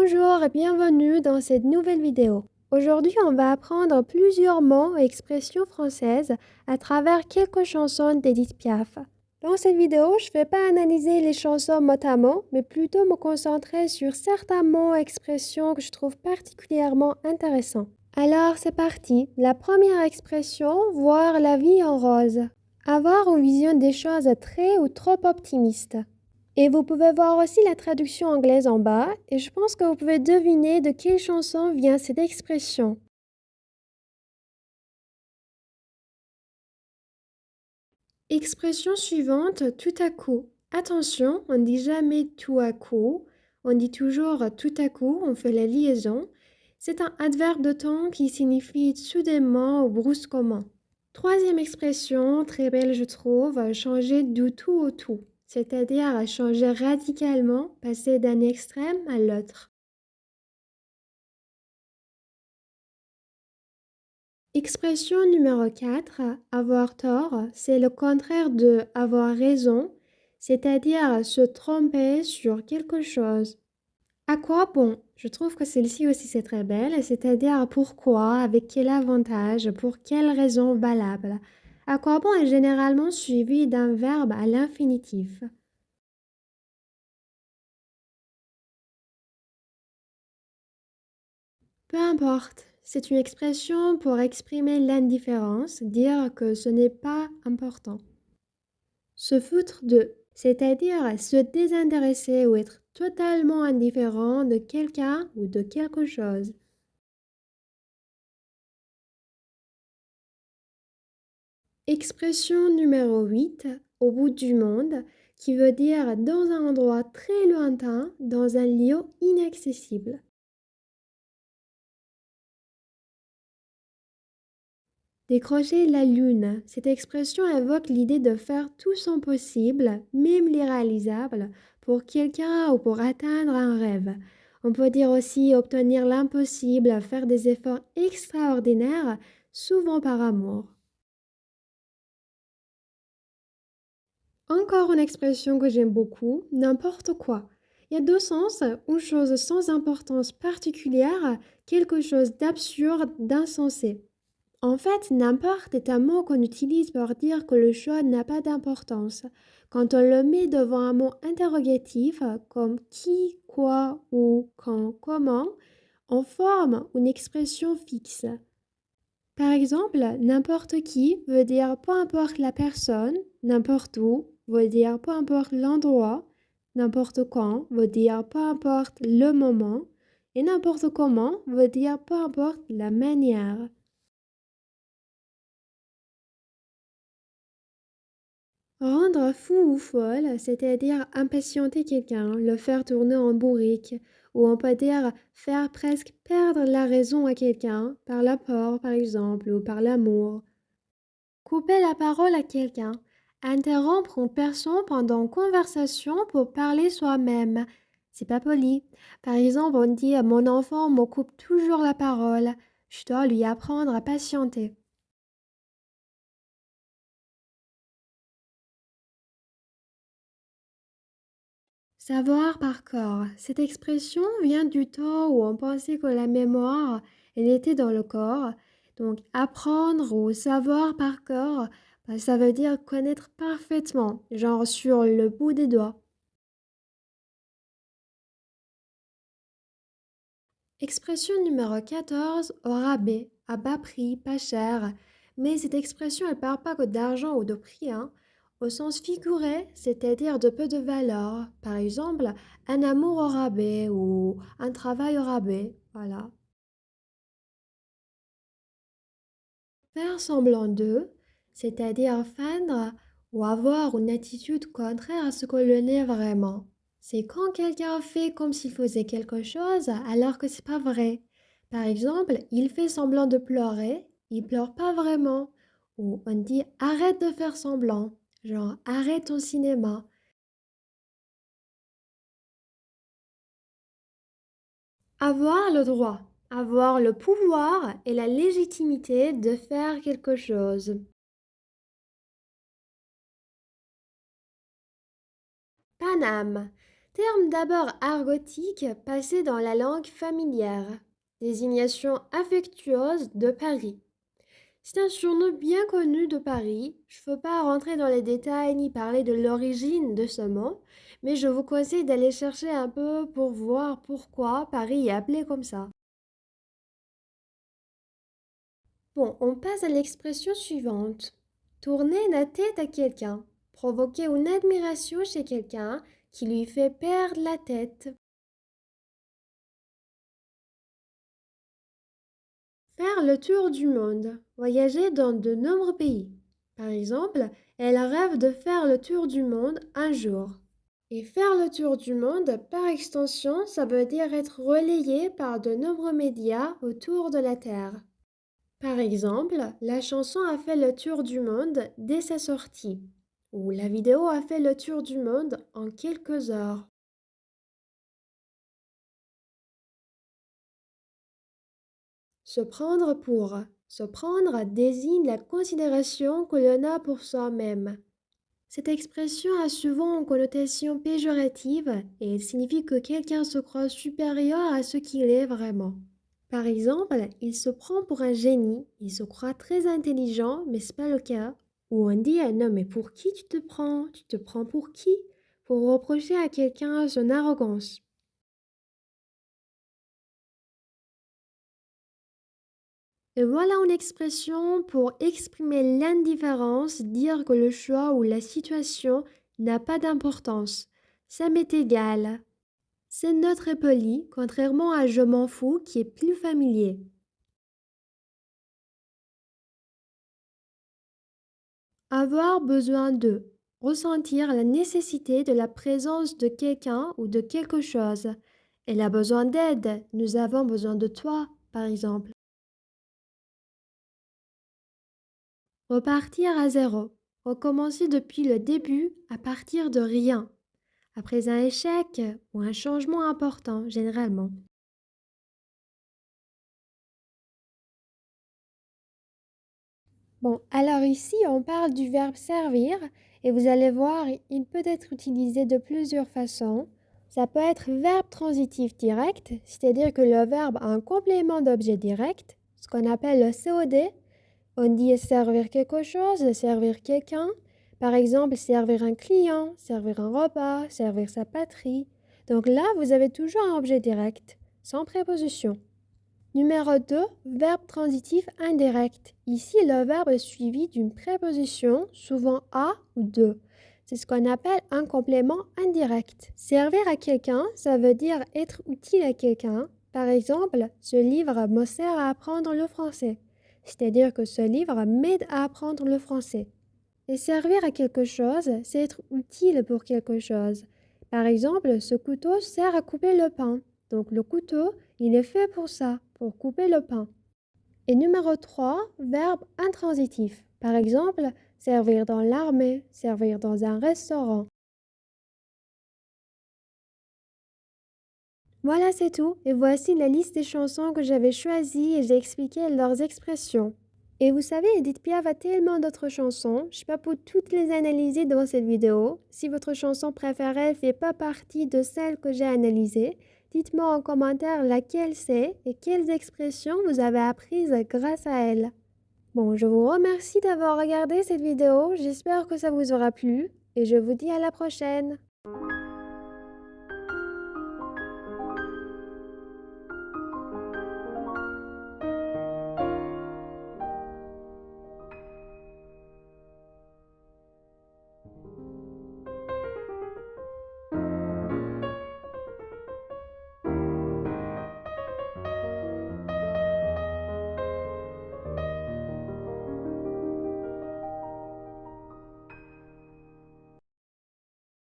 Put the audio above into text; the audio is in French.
Bonjour et bienvenue dans cette nouvelle vidéo. Aujourd'hui, on va apprendre plusieurs mots et expressions françaises à travers quelques chansons d'Edith Piaf. Dans cette vidéo, je ne vais pas analyser les chansons mot à mot, mais plutôt me concentrer sur certains mots et expressions que je trouve particulièrement intéressants. Alors, c'est parti. La première expression, voir la vie en rose. Avoir une vision des choses très ou trop optimiste. Et vous pouvez voir aussi la traduction anglaise en bas, et je pense que vous pouvez deviner de quelle chanson vient cette expression. Expression suivante, tout à coup. Attention, on ne dit jamais tout à coup, on dit toujours tout à coup, on fait la liaison. C'est un adverbe de temps qui signifie soudainement ou brusquement. Troisième expression, très belle je trouve, changer du tout au tout, c'est-à-dire changer radicalement, passer d'un extrême à l'autre. Expression numéro 4, avoir tort, c'est le contraire de avoir raison, c'est-à-dire se tromper sur quelque chose. À quoi bon? Je trouve que celle-ci aussi c'est très belle, c'est-à-dire pourquoi, avec quel avantage, pour quelle raison valable. À quoi bon est généralement suivi d'un verbe à l'infinitif. Peu importe, c'est une expression pour exprimer l'indifférence, dire que ce n'est pas important. Se foutre de, c'est-à-dire se désintéresser ou être totalement indifférent de quelqu'un ou de quelque chose. Expression numéro 8, au bout du monde, qui veut dire dans un endroit très lointain, dans un lieu inaccessible. Décrocher la lune. Cette expression évoque l'idée de faire tout son possible, même l'irréalisable, pour quelqu'un ou pour atteindre un rêve. On peut dire aussi obtenir l'impossible, faire des efforts extraordinaires, souvent par amour. Encore une expression que j'aime beaucoup, n'importe quoi. Il y a deux sens, une chose sans importance particulière, quelque chose d'absurde, d'insensé. En fait, n'importe est un mot qu'on utilise pour dire que le choix n'a pas d'importance. Quand on le met devant un mot interrogatif comme qui, quoi, où, quand, comment, on forme une expression fixe. Par exemple, n'importe qui veut dire peu importe la personne, n'importe où veut dire peu importe l'endroit, n'importe quand veut dire peu importe le moment, et n'importe comment veut dire peu importe la manière. Rendre fou ou folle, c'est-à-dire impatienter quelqu'un, le faire tourner en bourrique, ou on peut dire faire presque perdre la raison à quelqu'un, par l'apport par exemple, ou par l'amour. Couper la parole à quelqu'un, interrompre une personne pendant une conversation pour parler soi-même. C'est pas poli. Par exemple, on dit mon enfant me coupe toujours la parole, je dois lui apprendre à patienter. Savoir par corps. Cette expression vient du temps où on pensait que la mémoire, elle était dans le corps. Donc, apprendre ou savoir par corps, ça veut dire connaître parfaitement, genre sur le bout des doigts. Expression numéro 14, au rabais, à bas prix, pas cher. Mais cette expression, elle parle pas que d'argent ou de prix, hein. Au sens figuré, c'est-à-dire de peu de valeur. Par exemple, un amour au rabais ou un travail au rabais. Voilà. Faire semblant de, c'est-à-dire feindre ou avoir une attitude contraire à ce que l'on est vraiment. C'est quand quelqu'un fait comme s'il faisait quelque chose alors que c'est pas vrai. Par exemple, il fait semblant de pleurer, il pleure pas vraiment. Ou on dit arrête de faire semblant, genre arrête ton cinéma. Avoir le droit, avoir le pouvoir et la légitimité de faire quelque chose. Paname, Terme d'abord argotique passé dans la langue familière. Désignation affectueuse de Paris. C'est un surnom bien connu de Paris. Je ne veux pas rentrer dans les détails ni parler de l'origine de ce mot, mais je vous conseille d'aller chercher un peu pour voir pourquoi Paris est appelé comme ça. Bon, on passe à l'expression suivante. Tourner la tête à quelqu'un. Provoquer une admiration chez quelqu'un qui lui fait perdre la tête. Faire le tour du monde. Voyager dans de nombreux pays. Par exemple, elle rêve de faire le tour du monde un jour. Et faire le tour du monde, par extension, ça veut dire être relayé par de nombreux médias autour de la Terre. Par exemple, la chanson a fait le tour du monde dès sa sortie, ou la vidéo a fait le tour du monde en quelques heures. Se prendre pour. Se prendre désigne la considération que l'on a pour soi-même. Cette expression a souvent une connotation péjorative et elle signifie que quelqu'un se croit supérieur à ce qu'il est vraiment. Par exemple, il se prend pour un génie, il se croit très intelligent, mais c'est pas le cas. Ou on dit non mais pour qui tu te prends? Tu te prends pour qui? Pour reprocher à quelqu'un son arrogance. Et voilà une expression pour exprimer l'indifférence, dire que le choix ou la situation n'a pas d'importance. Ça m'est égal. C'est neutre et poli, contrairement à je m'en fous qui est plus familier. Avoir besoin de. Ressentir la nécessité de la présence de quelqu'un ou de quelque chose. Elle a besoin d'aide. Nous avons besoin de toi, par exemple. Repartir à zéro. Recommencer depuis le début à partir de rien. Après un échec ou un changement important, généralement. Bon, alors ici, on parle du verbe servir et vous allez voir, il peut être utilisé de plusieurs façons. Ça peut être verbe transitif direct, c'est-à-dire que le verbe a un complément d'objet direct, ce qu'on appelle le COD. On dit servir quelque chose, servir quelqu'un. Par exemple, servir un client, servir un repas, servir sa patrie. Donc là, vous avez toujours un objet direct, sans préposition. Numéro 2, verbe transitif indirect. Ici, le verbe est suivi d'une préposition, souvent à ou de. C'est ce qu'on appelle un complément indirect. Servir à quelqu'un, ça veut dire être utile à quelqu'un. Par exemple, ce livre me sert à apprendre le français. C'est-à-dire que ce livre m'aide à apprendre le français. Et servir à quelque chose, c'est être utile pour quelque chose. Par exemple, ce couteau sert à couper le pain. Donc le couteau, il est fait pour ça, pour couper le pain. Et numéro 3, verbe intransitif. Par exemple, servir dans l'armée, servir dans un restaurant. Voilà, c'est tout. Et voici la liste des chansons que j'avais choisies et j'ai expliqué leurs expressions. Et vous savez, Edith Piaf a tellement d'autres chansons. Je ne vais pas pour toutes les analyser dans cette vidéo. Si votre chanson préférée ne fait pas partie de celles que j'ai analysées, dites-moi en commentaire laquelle c'est et quelles expressions vous avez apprises grâce à elle. Bon, je vous remercie d'avoir regardé cette vidéo. J'espère que ça vous aura plu et je vous dis à la prochaine.